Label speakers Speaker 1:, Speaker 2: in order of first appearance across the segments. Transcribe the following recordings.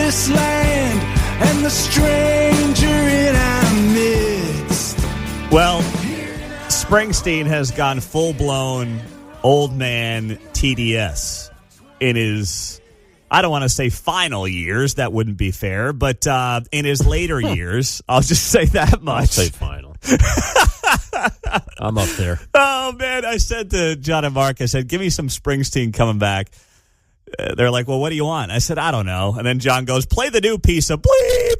Speaker 1: this land and the stranger in our midst.
Speaker 2: Well, Springsteen has gone full-blown old man TDS in his, I don't want to say final years, that wouldn't be fair, but in his later years, I'll just say that much.
Speaker 3: I'll say final. I'm up there.
Speaker 2: Oh, man, I said to John and Mark, I said, give me some Springsteen coming back. They're like, well, what do you want? I said, I don't know. And then John goes, play the new piece of bleep.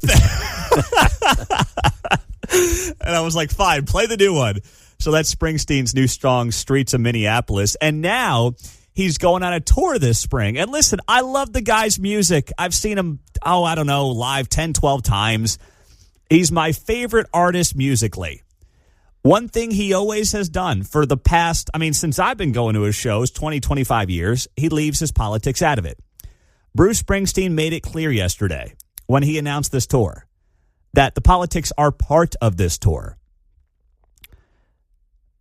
Speaker 2: And I was like, fine, play the new one. So that's Springsteen's new song, Streets of Minneapolis. And now he's going on a tour this spring. And listen, I love the guy's music. I've seen him, live 10, 12 times. He's my favorite artist musically. One thing he always has done for the past, since I've been going to his shows, 20, 25 years, he leaves his politics out of it. Bruce Springsteen made it clear yesterday when he announced this tour that the politics are part of this tour.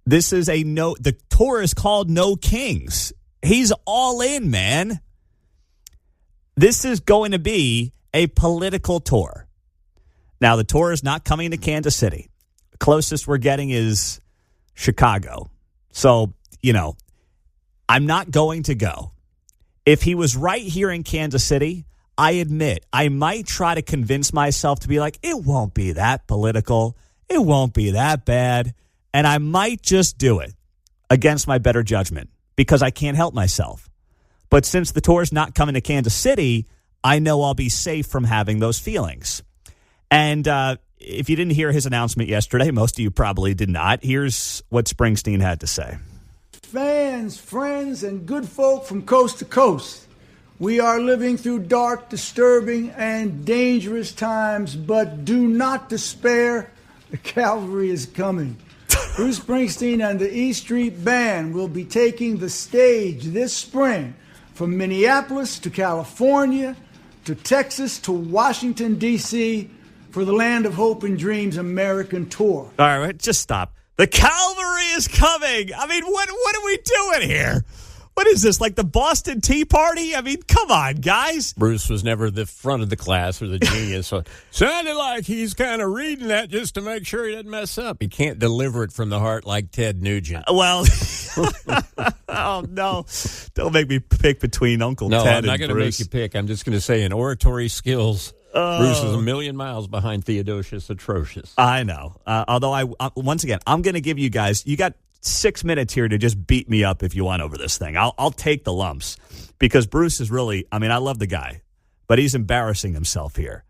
Speaker 2: This is the tour is called No Kings. He's all in, man. This is going to be a political tour. Now, the tour is not coming to Kansas City. The closest we're getting is Chicago. So, I'm not going to go. If he was right here in Kansas City, I admit I might try to convince myself to be like, it won't be that political. It won't be that bad. And I might just do it against my better judgment because I can't help myself. But since the tour's not coming to Kansas City, I know I'll be safe from having those feelings. And if you didn't hear his announcement yesterday, most of you probably did not. Here's what Springsteen had to say.
Speaker 1: Fans, friends, and good folk from coast to coast, we are living through dark, disturbing, and dangerous times, but do not despair. The cavalry is coming. Bruce Springsteen and the E Street Band will be taking the stage this spring from Minneapolis to California to Texas to Washington, D.C. for the Land of Hope and Dreams American Tour.
Speaker 2: All right, just stop. The cavalry is coming. What are we doing here? What is this, like the Boston Tea Party? Come on, guys.
Speaker 3: Bruce was never the front of the class or the genius. So sounded like he's kind of reading that just to make sure he doesn't mess up. He can't deliver it from the heart like Ted Nugent.
Speaker 2: Well, oh, no. Don't make me pick between Uncle Ted and Bruce.
Speaker 3: No, I'm not going to make you pick. I'm just going to say in oratory skills, Bruce is a million miles behind Theodosius Atrocious.
Speaker 2: I know. Although, once again, I'm going to give you guys, you got 6 minutes here to just beat me up if you want over this thing. I'll take the lumps because Bruce is really, I love the guy, but he's embarrassing himself here.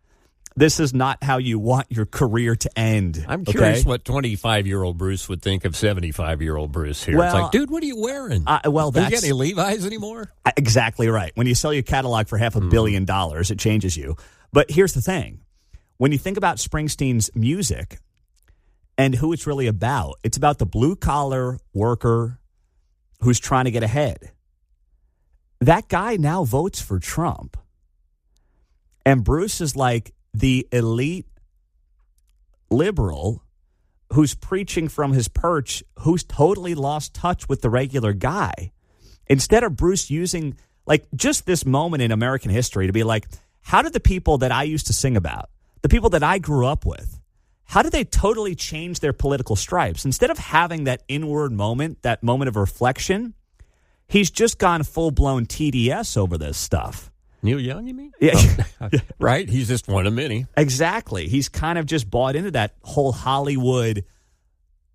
Speaker 2: This is not how you want your career to end.
Speaker 3: I'm curious what 25-year-old Bruce would think of 75-year-old Bruce here.
Speaker 2: Well,
Speaker 3: it's like, dude, what are you wearing?
Speaker 2: That's...
Speaker 3: Do you get any Levi's anymore?
Speaker 2: Exactly right. When you sell your catalog for $500 million, it changes you. But here's the thing. When you think about Springsteen's music and who it's really about, it's about the blue-collar worker who's trying to get ahead. That guy now votes for Trump. And Bruce is like the elite liberal who's preaching from his perch, who's totally lost touch with the regular guy. Instead of Bruce using, just this moment in American history to be like, how did the people that I used to sing about, the people that I grew up with, how did they totally change their political stripes? Instead of having that inward moment, that moment of reflection, he's just gone full-blown TDS over this stuff.
Speaker 3: Neil Young, you mean?
Speaker 2: Yeah.
Speaker 3: Right? He's just one of many.
Speaker 2: Exactly. He's kind of just bought into that whole Hollywood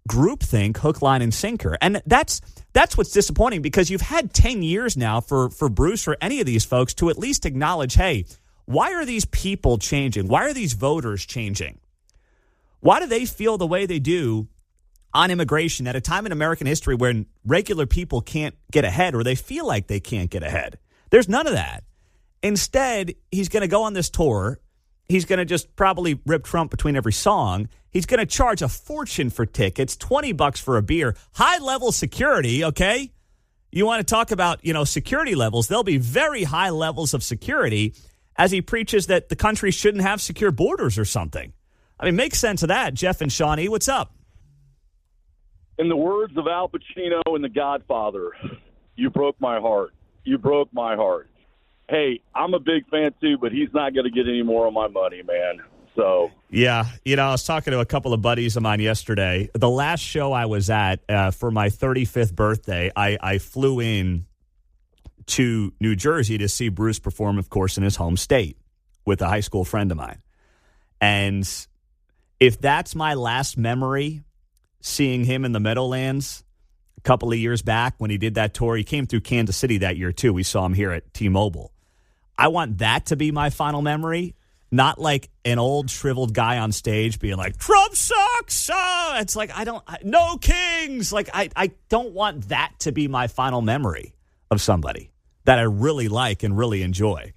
Speaker 2: groupthink, hook, line, and sinker. And that's what's disappointing because you've had 10 years now for Bruce or any of these folks to at least acknowledge, hey, why are these people changing? Why are these voters changing? Why do they feel the way they do on immigration at a time in American history when regular people can't get ahead or they feel like they can't get ahead? There's none of that. Instead, he's going to go on this tour. He's going to just probably rip Trump between every song. He's going to charge a fortune for tickets, $20 for a beer, high-level security, okay? You want to talk about, security levels. There'll be very high levels of security as he preaches that the country shouldn't have secure borders or something. Make sense of that. Jeff and Shawnee, what's up?
Speaker 4: In the words of Al Pacino in The Godfather, you broke my heart. You broke my heart. hey, I'm a big fan too, but he's not going to get any more of my money, man. So
Speaker 2: yeah, I was talking to a couple of buddies of mine yesterday. The last show I was at for my 35th birthday, I flew in to New Jersey to see Bruce perform, of course, in his home state with a high school friend of mine. And if that's my last memory, seeing him in the Meadowlands a couple of years back when he did that tour, he came through Kansas City that year too. We saw him here at T-Mobile. I want that to be my final memory. Not like an old shriveled guy on stage being like, Trump sucks. It's like, no kings. Like, I don't want that to be my final memory of somebody that I really like and really enjoy.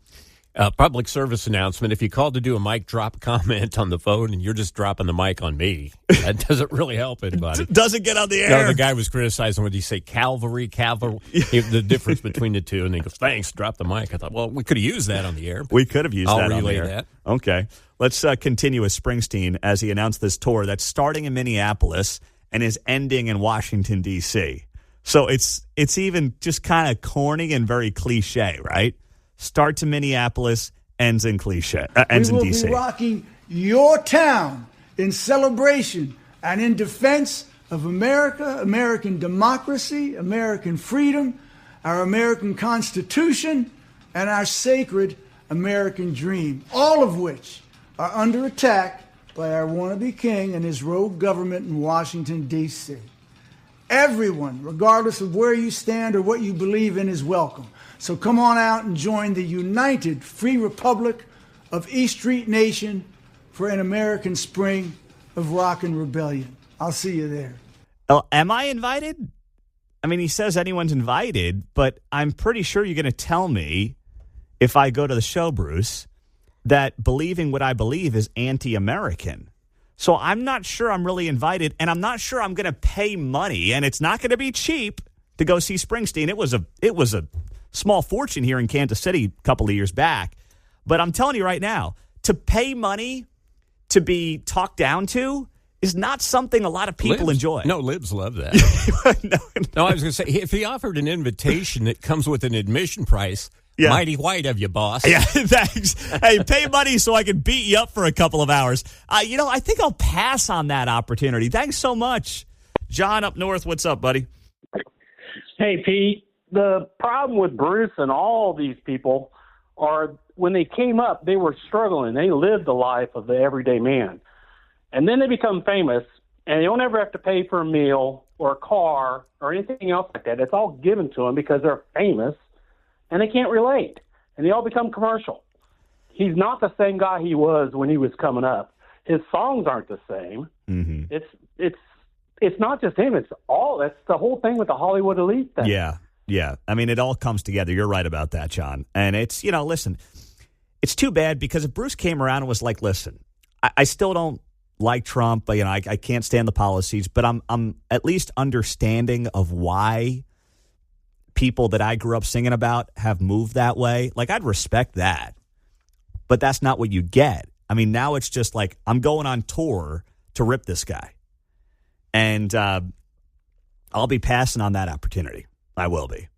Speaker 3: Public service announcement. If you called to do a mic drop comment on the phone and you're just dropping the mic on me, that doesn't really help anybody.
Speaker 2: Doesn't get on the air.
Speaker 3: No, the guy was criticizing when he say cavalry, the difference between the two. And he goes, thanks, drop the mic. I thought, well, we could have used that on the air.
Speaker 2: We could have used that on the
Speaker 3: relay
Speaker 2: air.
Speaker 3: That.
Speaker 2: Okay. Let's continue with Springsteen as he announced this tour that's starting in Minneapolis and is ending in Washington, D.C. So it's even just kind of corny and very cliche, right? Starts in Minneapolis, ends in cliche, ends in D.C.
Speaker 1: We will be rocking your town in celebration and in defense of America, American democracy, American freedom, our American Constitution, and our sacred American dream, all of which are under attack by our wannabe king and his rogue government in Washington, D.C. Everyone, regardless of where you stand or what you believe in, is welcome. So come on out and join the United Free Republic of East Street Nation for an American spring of rock and rebellion. I'll see you there.
Speaker 2: Oh, am I invited? I mean, he says anyone's invited, but I'm pretty sure you're going to tell me if I go to the show, Bruce, that believing what I believe is anti-American. So I'm not sure I'm really invited, and I'm not sure I'm going to pay money, and it's not going to be cheap to go see Springsteen. It was a small fortune here in Kansas City a couple of years back. But I'm telling you right now, to pay money to be talked down to is not something a lot of people enjoy.
Speaker 3: No, libs love that. No, I was going to say, if he offered an invitation that comes with an admission price, mighty white of you, boss.
Speaker 2: Yeah, thanks. Hey, pay money so I can beat you up for a couple of hours. I think I'll pass on that opportunity. Thanks so much. John up north, what's up, buddy?
Speaker 5: Hey, Pete. The problem with Bruce and all these people are when they came up, they were struggling. They lived the life of the everyday man. And then they become famous, and they don't ever have to pay for a meal or a car or anything else like that. It's all given to them because they're famous, and they can't relate. And they all become commercial. He's not the same guy he was when he was coming up. His songs aren't the same. Mm-hmm. It's not just him. It's the whole thing with the Hollywood elite thing.
Speaker 2: Yeah. I mean, it all comes together. You're right about that, John. And it's, listen, it's too bad because if Bruce came around and was like, listen, I still don't like Trump, but, I can't stand the policies, but I'm at least understanding of why people that I grew up singing about have moved that way. Like, I'd respect that. But that's not what you get. I mean, now it's just like, I'm going on tour to rip this guy. And I'll be passing on that opportunity. I will be.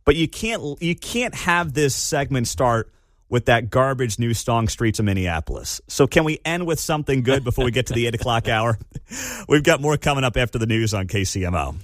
Speaker 2: But you can't have this segment start with that garbage new song, Streets of Minneapolis. So can we end with something good before we get to the 8 o'clock hour? We've got more coming up after the news on KCMO.